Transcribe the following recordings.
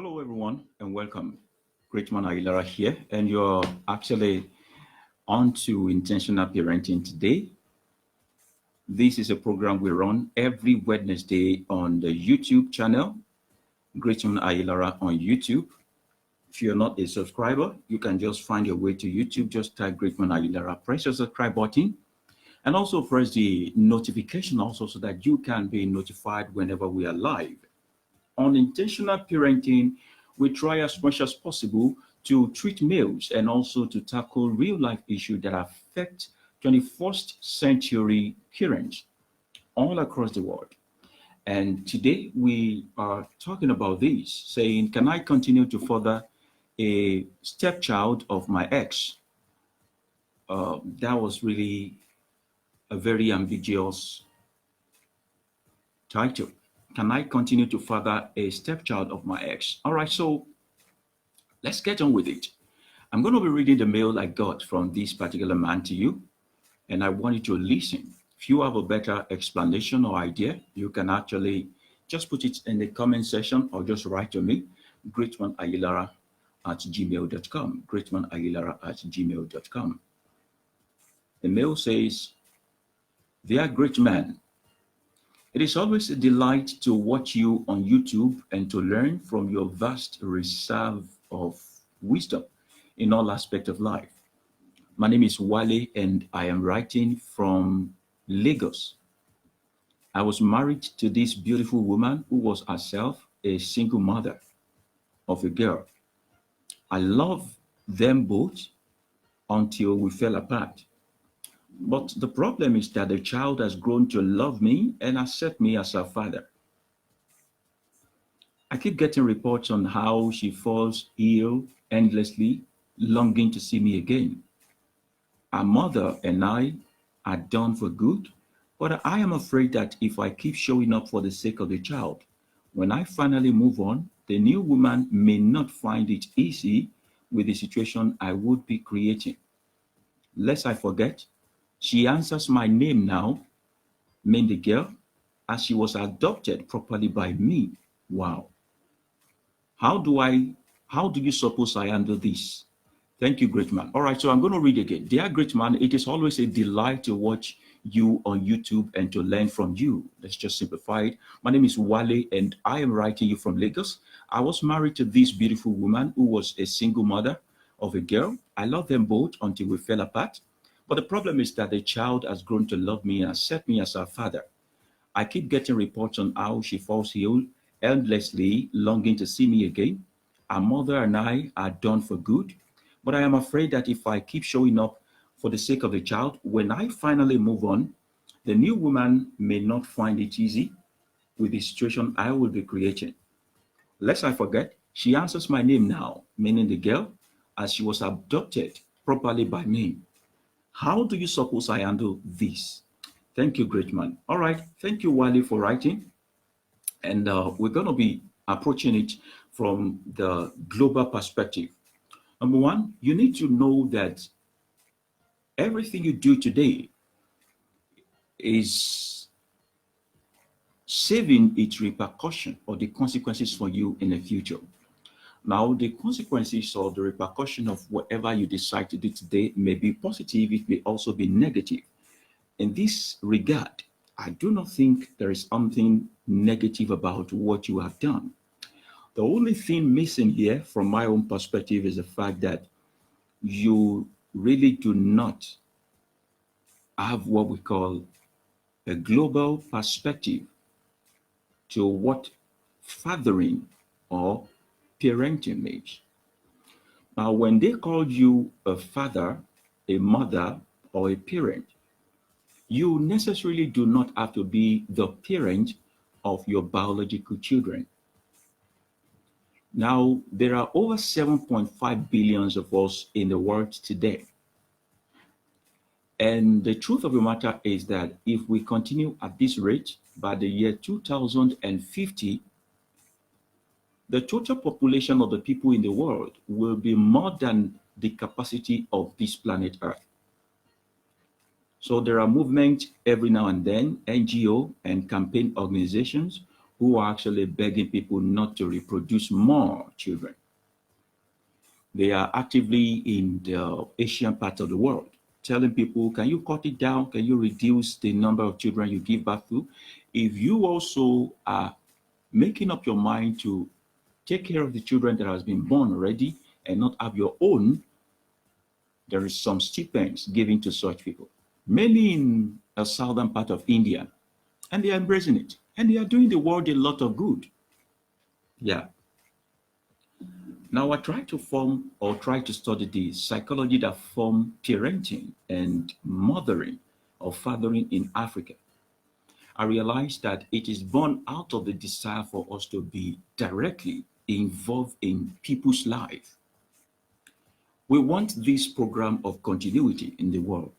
Hello, everyone, and welcome. Great man Aguilera here, and you're actually on to intentional parenting today. This is a program we run every Wednesday on the YouTube channel, Great man Aguilera on YouTube. If you're not a subscriber, you can just find your way to YouTube. Just type Great man Aguilera, press the subscribe button, and also press the notification also so that you can be notified whenever we are live. On intentional parenting, we try as much as possible to treat males and also to tackle real life issues that affect 21st century parents all across the world. And today we are talking about this, saying, can I continue to further a stepchild of my ex? That was really a very ambiguous title. Can I continue to father a stepchild of my ex? All right, so let's get on with it. I'm going to be reading the mail I got from this particular man to you, and I want you to listen. If you have a better explanation or idea, you can actually just put it in the comment section or just write to me, greatmanaguilara@gmail.com, greatmanaguilara@gmail.com. The mail says, dear great man, it is always a delight to watch you on YouTube and to learn from your vast reserve of wisdom in all aspects of life. My name is Wale and I am writing from Lagos. I was married to this beautiful woman who was herself a single mother of a girl. I love them both until we fell apart. But the problem is that the child has grown to love me and accept me as her father. I keep getting reports on how she falls ill endlessly, longing to see me again. Her mother and I are done for good, but I am afraid that if I keep showing up for the sake of the child, when I finally move on, the new woman may not find it easy with the situation I would be creating. Lest I forget, she answers my name now, mean the girl, as she was adopted properly by me. Wow. How do I, how do you suppose I handle this? Thank you, great man. All right, so I'm going to read again. Dear great man, it is always a delight to watch you on YouTube and to learn from you. Let's just simplify it. My name is Wale and I am writing you from Lagos. I was married to this beautiful woman who was a single mother of a girl. I loved them both until we fell apart. But the problem is that the child has grown to love me and accept me as her father. I keep getting reports on how she falls ill, endlessly longing to see me again. Our mother and I are done for good, but I am afraid that if I keep showing up for the sake of the child, when I finally move on, the new woman may not find it easy with the situation I will be creating. Lest I forget, she answers my name now, meaning the girl, as she was adopted properly by me. How do you suppose I handle this? Thank you, great man. All right. Thank you, Wally, for writing. And we're going to be approaching it from the global perspective. Number one, you need to know that everything you do today is saving its repercussion or the consequences for you in the future. Now, the consequences or the repercussion of whatever you decide to do today may be positive, it may also be negative. In this regard, I do not think there is something negative about what you have done. The only thing missing here, from my own perspective, is the fact that you really do not have what we call a global perspective to what fathering or parenting means. Now, when they call you a father, a mother, or a parent, you necessarily do not have to be the parent of your biological children. Now, there are over 7.5 billions of us in the world today. And the truth of the matter is that if we continue at this rate, by the year 2050, the total population of the people in the world will be more than the capacity of this planet Earth. So there are movements every now and then, NGO and campaign organizations who are actually begging people not to reproduce more children. They are actively in the Asian part of the world, telling people, can you cut it down? Can you reduce the number of children you give birth to? If you also are making up your mind to take care of the children that has been born already and not have your own, there is some stipends given to such people, mainly in the southern part of India, and they are embracing it, and they are doing the world a lot of good. Yeah. Now I try to form or try to study the psychology that form parenting and mothering or fathering in Africa. I realized that it is born out of the desire for us to be directly involved in people's life. We want this program of continuity in the world.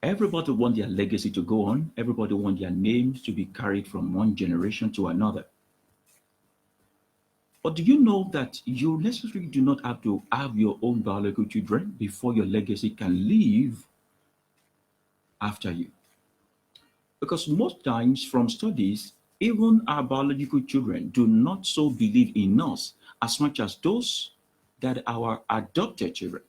Everybody wants their legacy to go on. Everybody wants their names to be carried from one generation to another. But do you know that you necessarily do not have to have your own biological children before your legacy can live after you? Because most times from studies, even our biological children do not so believe in us as much as those that are adopted children.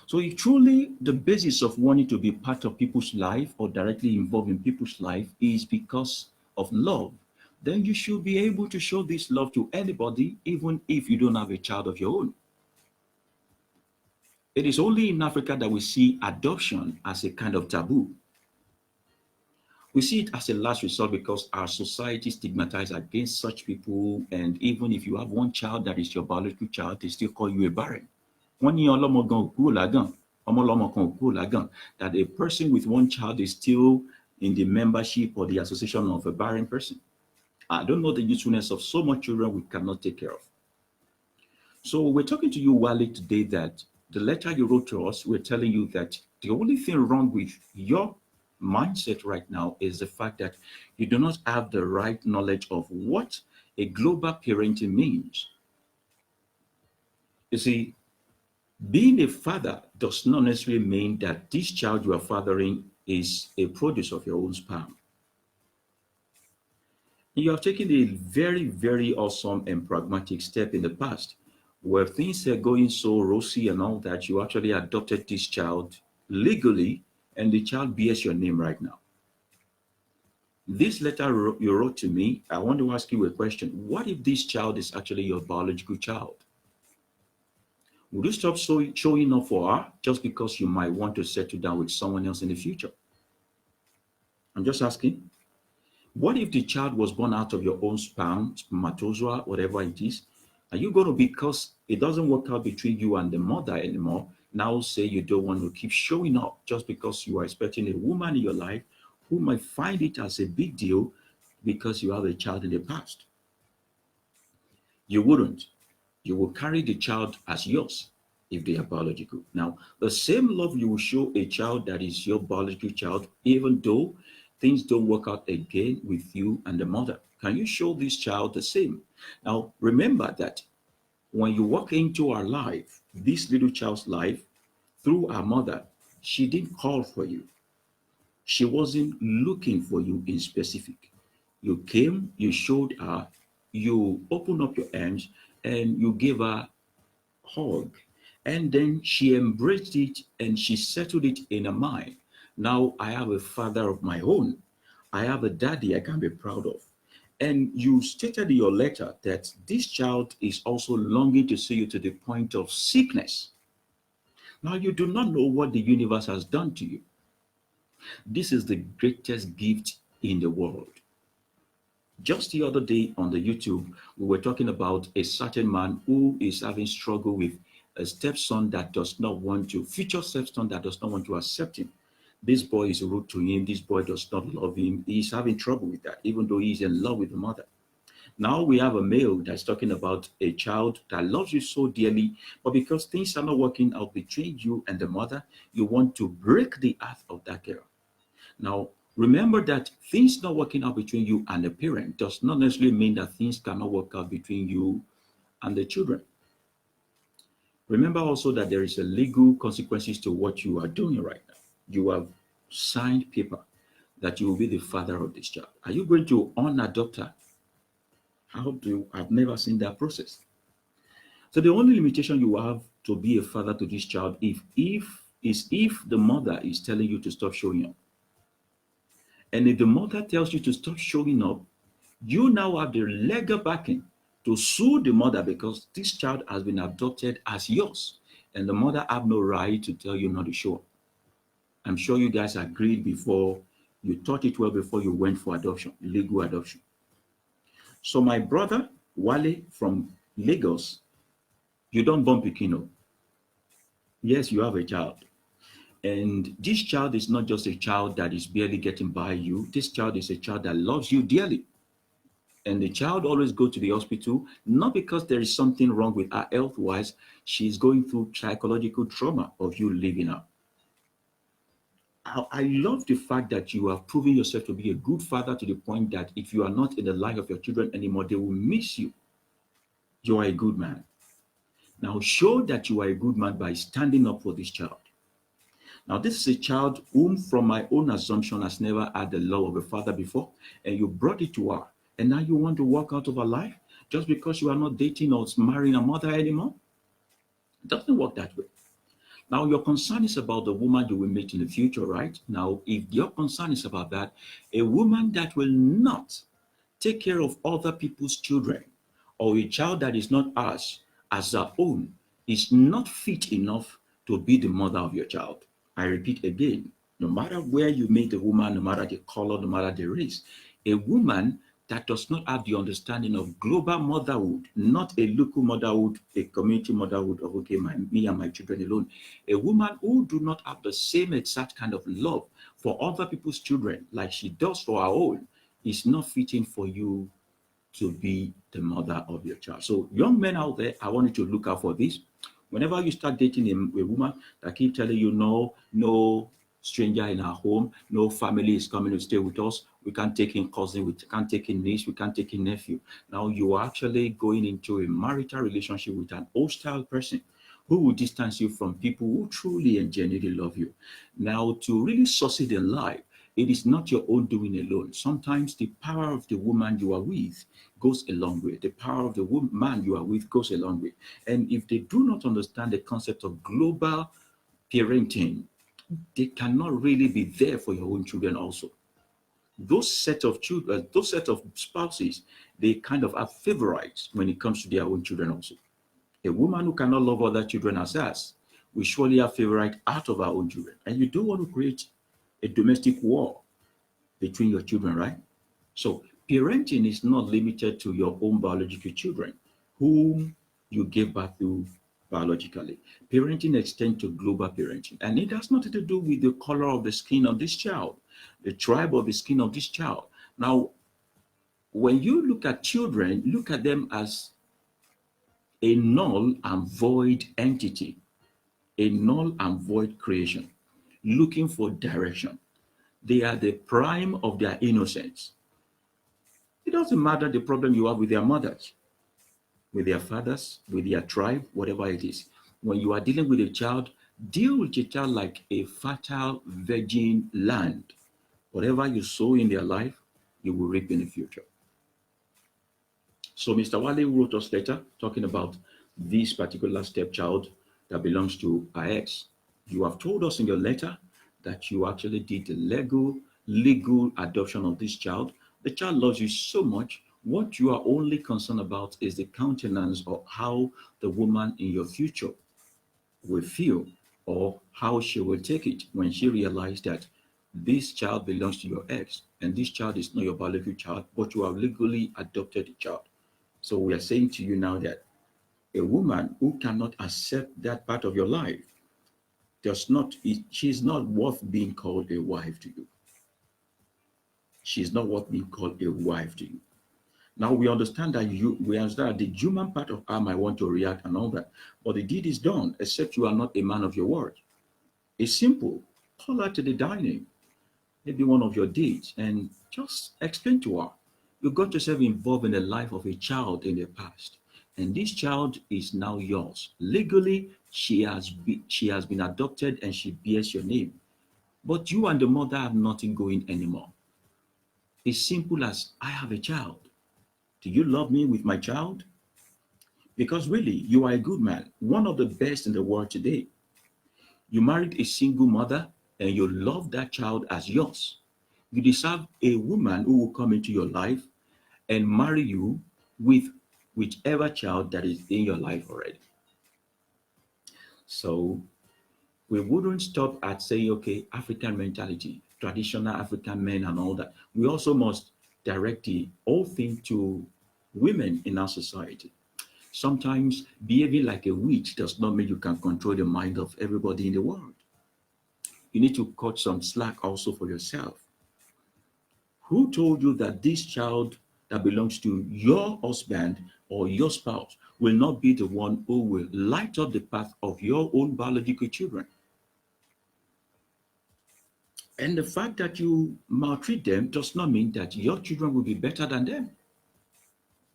So if truly the basis of wanting to be part of people's life or directly involved in people's life is because of love, then you should be able to show this love to anybody, even if you don't have a child of your own. It is only in Africa that we see adoption as a kind of taboo. We see it as a last resort because our society stigmatizes against such people, and even if you have one child that is your biological child, they still call you a barren. Wọ́n ní ọlọ́mọ gan ò kúrò lágàn, ọmọlọ́mọ kan ò kúrò lágàn, that a person with one child is still in the membership or the association of a barren person. I don't know the usefulness of so much children we cannot take care of. So we're talking to you, Wale, today that the letter you wrote to us, we're telling you that the only thing wrong with your mindset right now is the fact that you do not have the right knowledge of what a global parenting means. You see, being a father does not necessarily mean that this child you are fathering is a produce of your own sperm. You have taken a very, very awesome and pragmatic step in the past where things are going so rosy and all that. You actually adopted this child legally, and the child bears your name right now. This letter you wrote to me, I want to ask you a question. What if this child is actually your biological child? Would you stop showing up for her just because you might want to settle down with someone else in the future? I'm just asking. What if the child was born out of your own sperm, spermatozoa, whatever it is? Are you going to, because it doesn't work out between you and the mother anymore, now say you don't want to keep showing up just because you are expecting a woman in your life who might find it as a big deal because you have a child in the past? You wouldn't. You will carry the child as yours if they are biological. Now, the same love you will show a child that is your biological child, even though things don't work out again with you and the mother. Can you show this child the same? Now, remember that when you walk into our life, this little child's life, through our mother, she didn't call for you. She wasn't looking for you in specific. You came, you showed her, you opened up your arms, and you gave her a hug. And then she embraced it and she settled it in her mind. Now I have a father of my own. I have a daddy I can be proud of. And you stated in your letter that this child is also longing to see you to the point of sickness. Now you do not know what the universe has done to you. This is the greatest gift in the world. Just the other day on the YouTube, we were talking about a certain man who is having struggle with a stepson that does not want to, future stepson that does not want to accept him. This boy is rude to him. This boy does not love him. He's having trouble with that, even though he's in love with the mother. Now we have a male that's talking about a child that loves you so dearly, but because things are not working out between you and the mother, you want to break the heart of that girl. Now, remember that things not working out between you and the parent does not necessarily mean that things cannot work out between you and the children. Remember also that there is a legal consequences to what you are doing right now. You have signed paper that you will be the father of this child? Are you going to unadopt her? I've never seen that process. So the only limitation you have to be a father to this child if the mother is telling you to stop showing up. And if the mother tells you to stop showing up, you now have the legal backing to sue the mother because this child has been adopted as yours. And the mother have no right to tell you not to show up. I'm sure you guys agreed before you thought it well before you went for adoption, legal adoption. So my brother, Wale from Lagos, you don't bump Pikino. Yes, you have a child. And this child is not just a child that is barely getting by you. This child is a child that loves you dearly. And the child always go to the hospital, not because there is something wrong with her health-wise. She's going through psychological trauma of you leaving her. I love the fact that you have proven yourself to be a good father to the point that if you are not in the life of your children anymore, they will miss you. You are a good man. Now show that you are a good man by standing up for this child. Now, this is a child whom, from my own assumption, has never had the love of a father before, and you brought it to her, and now you want to walk out of her life just because you are not dating or marrying a mother anymore? It doesn't work that way. Now, your concern is about the woman you will meet in the future, right? Now, if your concern is about that, a woman that will not take care of other people's children or a child that is not ours as her own is not fit enough to be the mother of your child. I repeat again, no matter where you meet a woman, no matter the color, no matter the race, a woman that does not have the understanding of global motherhood, not a local motherhood, a community motherhood of, okay, me and my children alone. A woman who do not have the same exact kind of love for other people's children like she does for her own is not fitting for you to be the mother of your child. So young men out there, I want you to look out for this. Whenever you start dating a woman that keep telling you no stranger in our home, no family is coming to stay with us, we can't take in cousin, we can't take in niece, we can't take in nephew. Now you are actually going into a marital relationship with an hostile person who will distance you from people who truly and genuinely love you. Now, to really succeed in life, it is not your own doing alone. Sometimes the power of the woman you are with goes a long way. The power of the man you are with goes a long way. And if they do not understand the concept of global parenting, they cannot really be there for your own children also. Those set of children, those set of spouses, they kind of have favorites when it comes to their own children also. A woman who cannot love other children as us will surely have favorite out of our own children. And you don't want to create a domestic war between your children, right? So parenting is not limited to your own biological children whom you gave birth to biologically. Parenting extends to global parenting. And it has nothing to do with the color of the skin of this child, the tribe of the skin of this child. Now, when you look at children, look at them as a null and void entity, a null and void creation, looking for direction. They are the prime of their innocence. It doesn't matter the problem you have with their mothers, with their fathers, with their tribe, whatever it is. When you are dealing with a child, deal with a child like a fertile virgin land. Whatever you sow in their life, you will reap in the future. So Mr. Wale wrote us letter talking about this particular stepchild that belongs to our ex. You have told us in your letter that you actually did the legal adoption of this child. The child loves you so much. What you are only concerned about is the countenance of how the woman in your future will feel or how she will take it when she realizes that this child belongs to your ex and this child is not your biological child, but you have legally adopted the child. So we are saying to you now that a woman who cannot accept that part of your life she's not worth being called a wife to you. She's not worth being called a wife to you. Now we understand that the human part of her might want to react and all that, but the deed is done, except you are not a man of your word. It's simple. Call her to the dining, maybe one of your dates, and just explain to her. You got yourself involved in the life of a child in the past, and this child is now yours. Legally, she has been adopted and she bears your name. but you and the mother have nothing going anymore. It's simple as I have a child. Do you love me with my child? Because really, you are a good man, one of the best in the world today. You married a single mother and you love that child as yours. You deserve a woman who will come into your life and marry you with whichever child that is in your life already. So we wouldn't stop at saying, okay, African mentality, traditional African men and all that. We also must direct the whole thing to women in our society. Sometimes behaving like a witch does not mean you can control the mind of everybody in the world. You need to cut some slack also for yourself. Who told you that this child that belongs to your husband or your spouse will not be the one who will light up the path of your own biological children? And the fact that you maltreat them does not mean that your children will be better than them.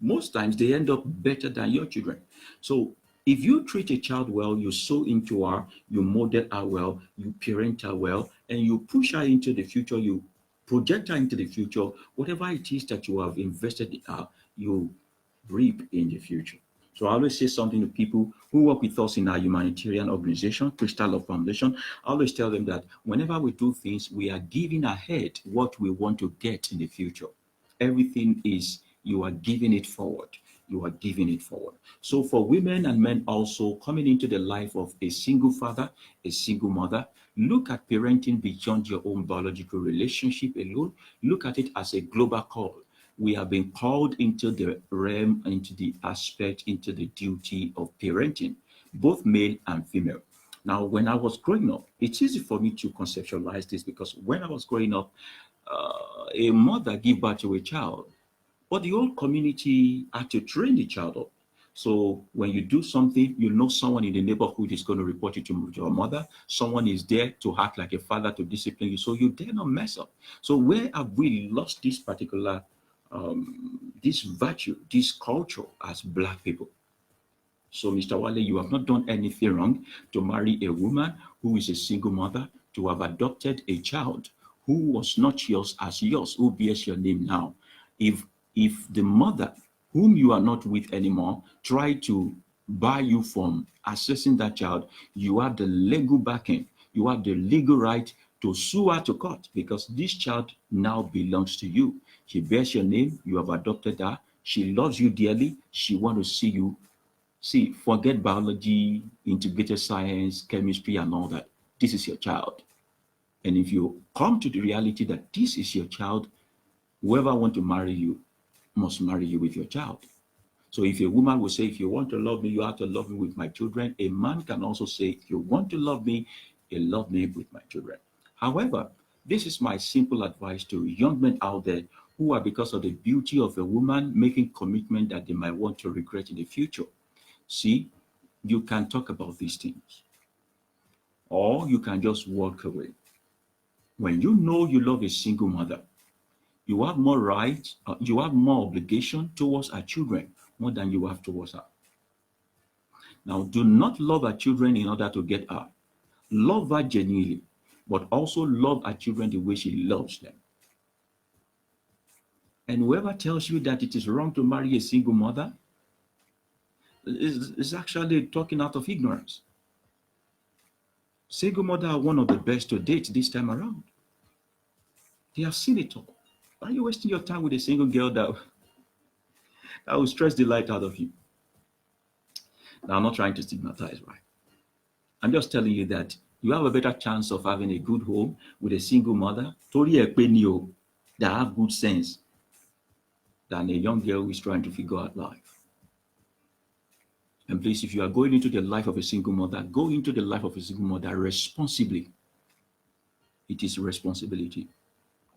Most times they end up better than your children. So if you treat a child well, you sow into her, you model her well, you parent her well, and you push her into the future, you project her into the future, whatever it is that you have invested in her, you reap in the future. So I always say something to people who work with us in our humanitarian organization, Crystal Love Foundation. I always tell them that whenever we do things, we are giving ahead what we want to get in the future. Everything is you are giving it forward. You are giving it forward. So for women and men also coming into the life of a single father, a single mother, look at parenting beyond your own biological relationship alone. Look at it as a global call. We have been called into the realm, into the aspect, into the duty of parenting, both male and female. Now, when I was growing up, it's easy for me to conceptualize this because when I was growing up, a mother give birth to a child, but the whole community had to train the child up. So when you do something, you know someone in the neighborhood is going to report you to your mother. Someone is there to act like a father to discipline you. So you dare not mess up. So where have we lost this particular this virtue, this culture as black people? So, Mr. Wale, you have not done anything wrong to marry a woman who is a single mother, to have adopted a child who was not yours as yours, who bears your name now. If if the mother whom you are not with anymore try to buy you from accessing that child, you have the legal backing, you have the legal right to sue her to court because this child now belongs to you. She bears your name, you have adopted her, she loves you dearly, she wants to see you. See, forget biology, integrated science, chemistry, and all that. This is your child. And if you come to the reality that this is your child, whoever want to marry you must marry you with your child. So if a woman will say, if you want to love me, you have to love me with my children. A man can also say, if you want to love me, you love me with my children. However, this is my simple advice to young men out there who are, because of the beauty of a woman, making commitment that they might want to regret in the future. See, you can talk about these things, or you can just walk away. When you know you love a single mother, you have more rights, you have more obligation towards our children more than you have towards her. Now, do not love our children in order to get her. Love her genuinely, but also love our children the way she loves them. And whoever tells you that it is wrong to marry a single mother is actually talking out of ignorance. Single mother are one of the best to date this time around. They have seen it all. Why are you wasting your time with a single girl that will stress the light out of you? Now, I'm not trying to stigmatize, right? I'm just telling you that you have a better chance of having a good home with a single mother, Tori Ekpenio, that have good sense, than a young girl who is trying to figure out life. And please, if you are going into the life of a single mother, go into the life of a single mother responsibly. It is a responsibility.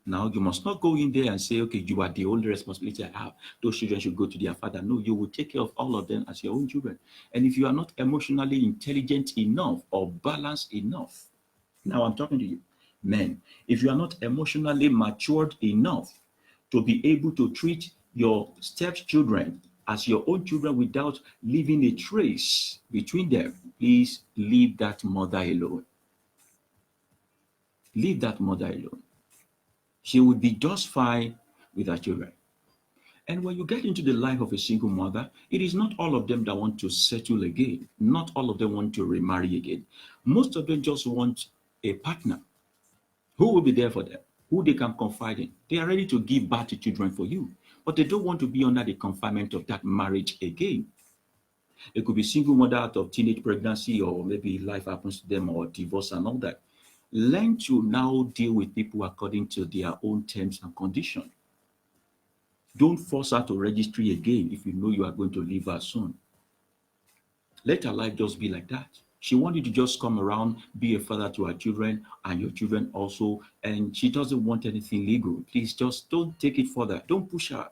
Now, you must not go in there and say, okay, you are the only responsibility I have. Those children should go to their father. No, you will take care of all of them as your own children. And if you are not emotionally intelligent enough or balanced enough, now I'm talking to you, men, if you are not emotionally matured enough to be able to treat your stepchildren as your own children without leaving a trace between them, please leave that mother alone. Leave that mother alone. She will be just fine with her children. And when you get into the life of a single mother, it is not all of them that want to settle again. Not all of them want to remarry again. Most of them just want a partner who will be there for them, who they can confide in. They are ready to give birth to children for you, but they don't want to be under the confinement of that marriage again. It could be single mother out of teenage pregnancy, or maybe life happens to them, or divorce and all that. Learn to now deal with people according to their own terms and conditions. Don't force her to registry again if you know you are going to leave her soon. Let her life just be like that. She wants you to just come around, be a father to her children and your children also, and she doesn't want anything legal. Please just don't take it further. Don't push her.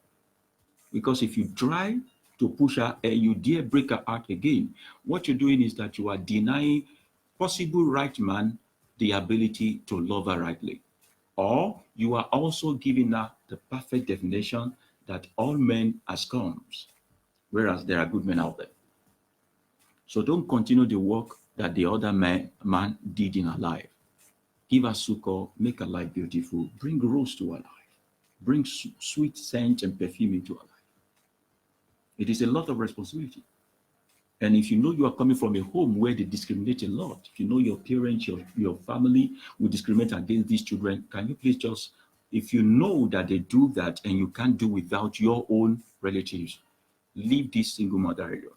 Because if you try to push her and you dare break her heart again, what you're doing is that you are denying possible right man the ability to love her rightly. Or you are also giving her the perfect definition that all men are scums, whereas there are good men out there. So don't continue the work that the other man did in her life. Give her succor, make her life beautiful, bring rose to her life, bring sweet scent and perfume into her life. It is a lot of responsibility. And if you know you are coming from a home where they discriminate a lot, if you know your parents, your family will discriminate against these children, can you please just, if you know that they do that and you can't do without your own relatives, leave this single mother area.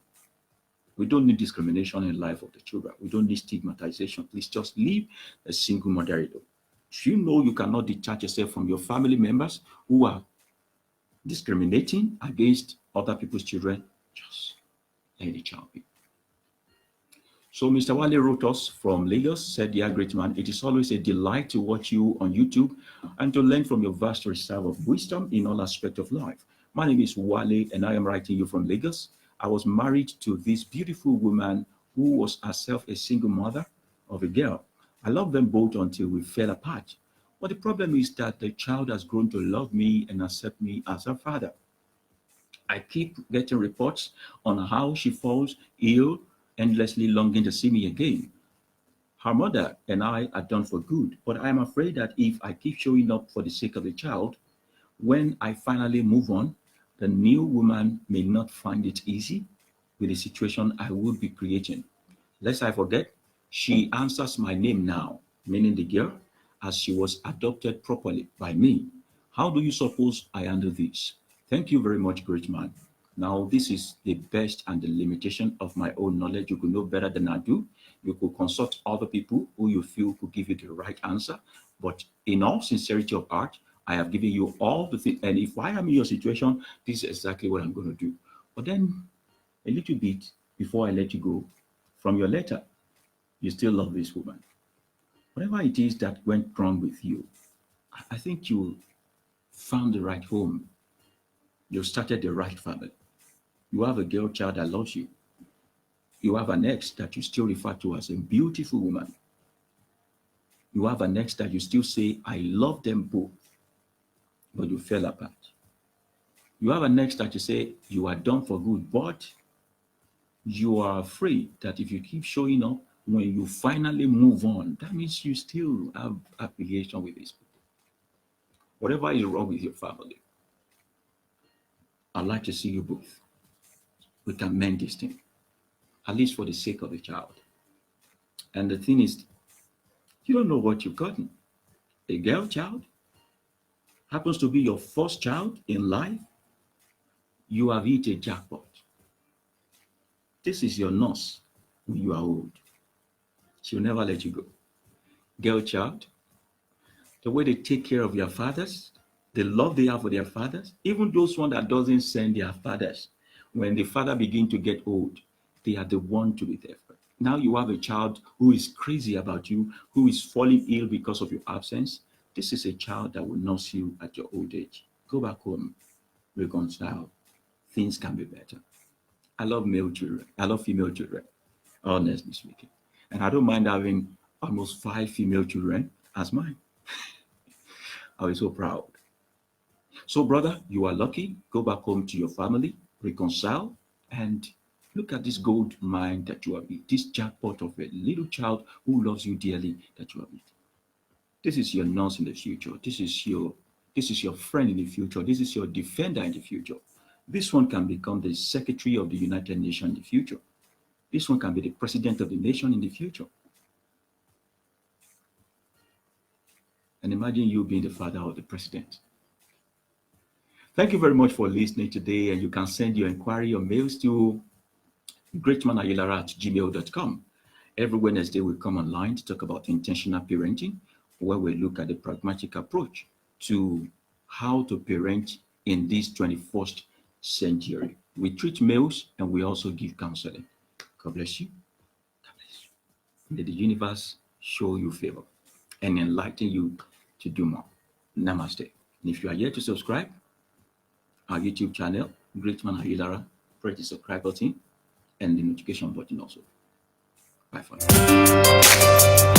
We don't need discrimination in the life of the children. We don't need stigmatization. Please just leave a single mother area. If you know you cannot detach yourself from your family members who are discriminating against other people's children, just let the child be. So Mr. Wale wrote us from Lagos, said, "Dear great man, it is always a delight to watch you on YouTube and to learn from your vast reserve of wisdom in all aspects of life. My name is Wale and I am writing you from Lagos. I was married to this beautiful woman who was herself a single mother of a girl. I loved them both until we fell apart. But the problem is that the child has grown to love me and accept me as her father. I keep getting reports on how she falls ill, endlessly longing to see me again. Her mother and I are done for good, but I am afraid that if I keep showing up for the sake of the child, when I finally move on, the new woman may not find it easy with the situation I will be creating. Lest I forget, she answers my name now, meaning the girl, as she was adopted properly by me. How do you suppose I handle this? Thank you very much, great man. Now, this is the best and the limitation of my own knowledge. You could know better than I do. You could consult other people who you feel could give you the right answer. But in all sincerity of heart, I have given you all the things. And if I am in your situation, this is exactly what I'm going to do. But then, a little bit before I let you go, from your letter, you still love this woman. Whatever it is that went wrong with you, I think you found the right home. You started the right family. You have a girl child that loves you. You have an ex that you still refer to as a beautiful woman. You have an ex that you still say, I love them both, but you fell apart. You have an ex that you say you are done for good, but you are afraid that if you keep showing up, when you finally move on, that means you still have affiliation with these people. Whatever is wrong with your family, I'd like to see you both. We can mend this thing, at least for the sake of the child. And the thing is, you don't know what you've gotten. A girl child happens to be your first child in life. You have hit a jackpot. This is your nurse when you are old. She'll never let you go. Girl child, the way they take care of their fathers, the love they have for their fathers, even those one that doesn't send their fathers, when the father begin to get old, they are the one to be there for. Now you have a child who is crazy about you, who is falling ill because of your absence. This is a child that will nurse you at your old age. Go back home, reconcile. Things can be better. I love male children. I love female children, honestly speaking. And I don't mind having almost 5 female children as mine. I was so proud. So, brother, you are lucky. Go back home to your family, reconcile, and look at this gold mine that you have hit, this jackpot of a little child who loves you dearly that you have hit. This is your nurse in the future. This is your friend in the future. This is your defender in the future. This one can become the secretary of the United Nations in the future. This one can be the president of the nation in the future. And imagine you being the father of the president. Thank you very much for listening today. And you can send your inquiry or mails to greatmanayilara@gmail.com. Every Wednesday, we come online to talk about intentional parenting, where we look at the pragmatic approach to how to parent in this 21st century. We treat males and we also give counseling. God bless you. God bless you. May the universe show you favor and enlighten you to do more. Namaste. And if you are yet to subscribe, our YouTube channel, Great Man Ayilara, press the subscribe button and the notification button also. Bye for now.